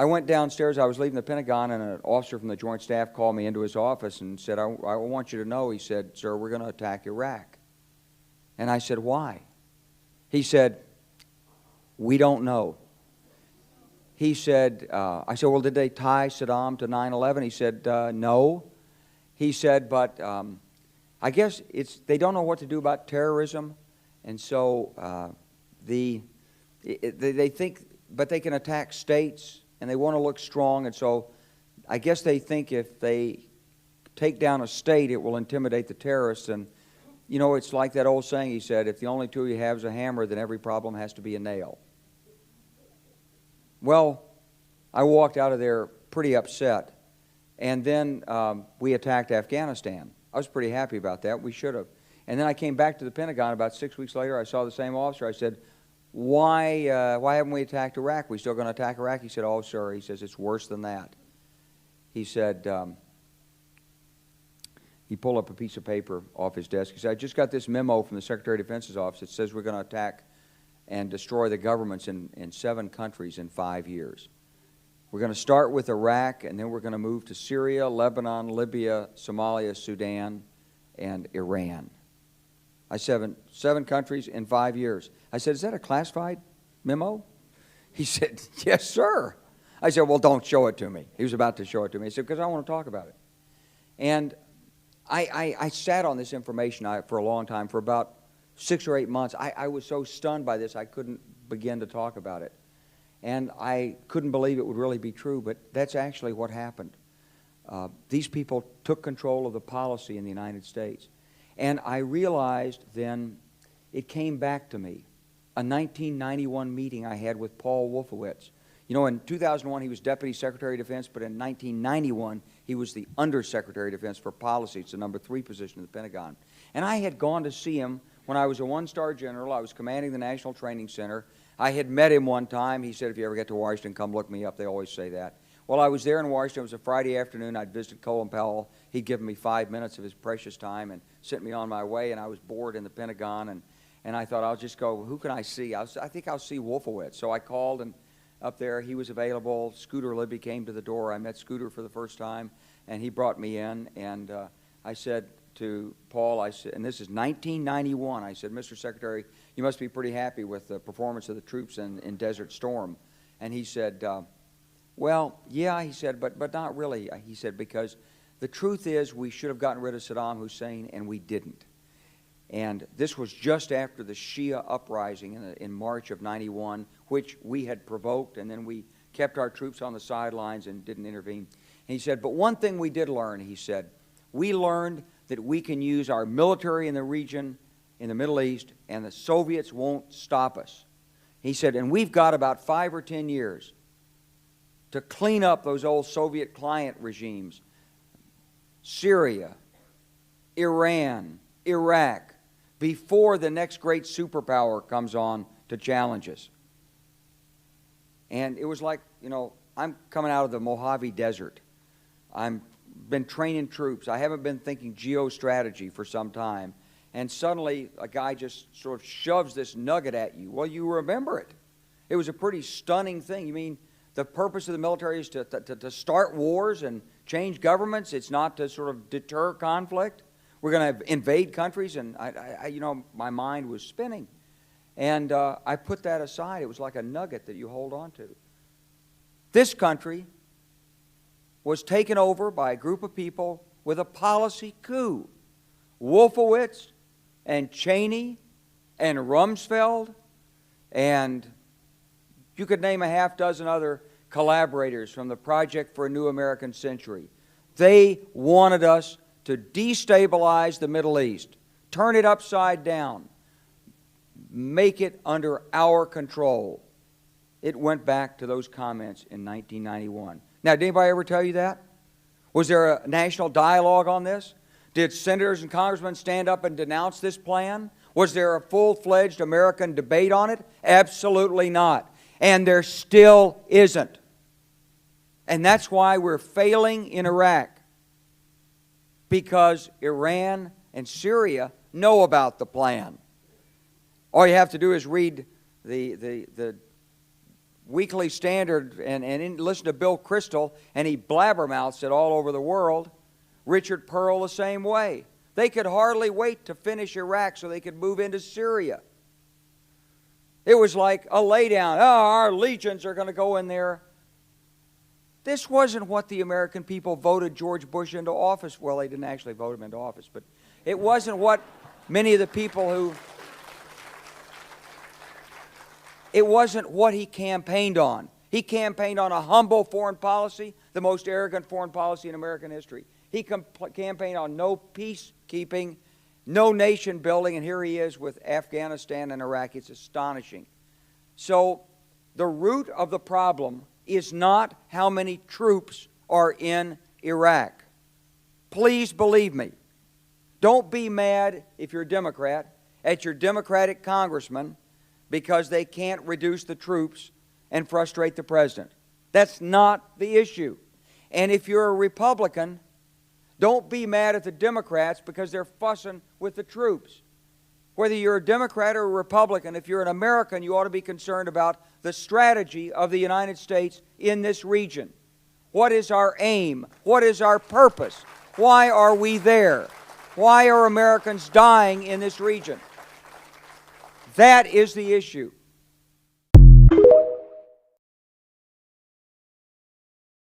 I went downstairs. I was leaving the Pentagon, and an officer from the Joint Staff called me into his office and said, I want you to know, he said, sir, we're going to attack Iraq. And I said, why? He said, we don't know. He said, I said, well, did they tie Saddam to 9/11? He said, no. He said, but I guess they don't know what to do about terrorism, and so they think, but they can attack states, and they want to look strong, and so I guess they think if they take down a state, it will intimidate the terrorists. And you know, it's like that old saying, he said, if the only tool you have is a hammer, then every problem has to be a nail. Well, I walked out of there pretty upset, and then we attacked Afghanistan. I was pretty happy about that. We should have. And then I came back to the Pentagon about 6 weeks later. I saw the same officer. I said, why haven't we attacked Iraq? We still going to attack Iraq? He said, oh, sir. He says, it's worse than that. He said, he pulled up a piece of paper off his desk. He said, I just got this memo from the Secretary of Defense's office. It says we're going to attack and destroy the governments in 7 countries in 5 years. We're going to start with Iraq, and then we're going to move to Syria, Lebanon, Libya, Somalia, Sudan, and Iran. I said, 7 countries in 5 years. I said, is that a classified memo? He said, yes, sir. I said, well, don't show it to me. He was about to show it to me. He said, because I want to talk about it. And I sat on this information for a long time, for about 6 or 8 months. I was so stunned by this, I couldn't begin to talk about it. And I couldn't believe it would really be true, but that's actually what happened. These people took control of the policy in the United States. And I realized then, it came back to me, a 1991 meeting I had with Paul Wolfowitz. You know, in 2001, he was Deputy Secretary of Defense, but in 1991, he was the Undersecretary of Defense for Policy. It's the number 3 position in the Pentagon. And I had gone to see him when I was a 1-star general. I was commanding the National Training Center. I had met him one time. He said, if you ever get to Washington, come look me up. They always say that. Well, I was there in Washington. It was a Friday afternoon. I'd visited Colin Powell. He'd given me 5 minutes of his precious time and sent me on my way, and I was bored in the Pentagon, and I thought, I'll just go, who can I see? I think I'll see Wolfowitz. So I called, and up there, he was available. Scooter Libby came to the door. I met Scooter for the first time, and he brought me in, and I said to Paul, I said, and this is 1991, I said, Mr. Secretary, you must be pretty happy with the performance of the troops in Desert Storm. And he said, well, yeah, he said, but not really. He said, because the truth is we should have gotten rid of Saddam Hussein, and we didn't. And this was just after the Shia uprising in March of 91, which we had provoked, and then we kept our troops on the sidelines and didn't intervene. And he said, but one thing we did learn, he said, we learned that we can use our military in the region, in the Middle East, and the Soviets won't stop us. He said, and we've got about 5 or 10 years to clean up those old Soviet client regimes, Syria, Iran, Iraq, before the next great superpower comes on to challenge us. And it was like, you know, I'm coming out of the Mojave Desert. I've been training troops. I haven't been thinking geostrategy for some time. And suddenly a guy just sort of shoves this nugget at you. Well, you remember it. It was a pretty stunning thing. You mean the purpose of the military is to start wars and change governments? It's not to sort of deter conflict? We're going to invade countries? And, you know, my mind was spinning. And I put that aside. It was like a nugget that you hold on to. This country was taken over by a group of people with a policy coup. Wolfowitz and Cheney and Rumsfeld, and you could name a half dozen other collaborators from the Project for a New American Century. They wanted us to destabilize the Middle East, turn it upside down, make it under our control. It went back to those comments in 1991. Now, did anybody ever tell you that? Was there a national dialogue on this? Did senators and congressmen stand up and denounce this plan? Was there a full-fledged American debate on it? Absolutely not. And there still isn't. And that's why we're failing in Iraq. Because Iran and Syria know about the plan. All you have to do is read Weekly Standard listen to Bill Kristol, and he blabbermouths it all over the world. Richard Pearl the same way. They could hardly wait to finish Iraq so they could move into Syria. It was like a laydown. Oh, our legions are going to go in there. This wasn't what the American people voted George Bush into office. Well, they didn't actually vote him into office, but it wasn't what many of the people who... It wasn't what he campaigned on. He campaigned on a humble foreign policy, the most arrogant foreign policy in American history. He campaigned on no peacekeeping, no nation building, and here he is with Afghanistan and Iraq. It's astonishing. So the root of the problem is not how many troops are in Iraq. Please believe me. Don't be mad, if you're a Democrat, at your Democratic congressman because they can't reduce the troops and frustrate the president. That's not the issue. And if you're a Republican, don't be mad at the Democrats because they're fussing with the troops. Whether you're a Democrat or a Republican, if you're an American, you ought to be concerned about the strategy of the United States in this region. What is our aim? What is our purpose? Why are we there? Why are Americans dying in this region? That is the issue.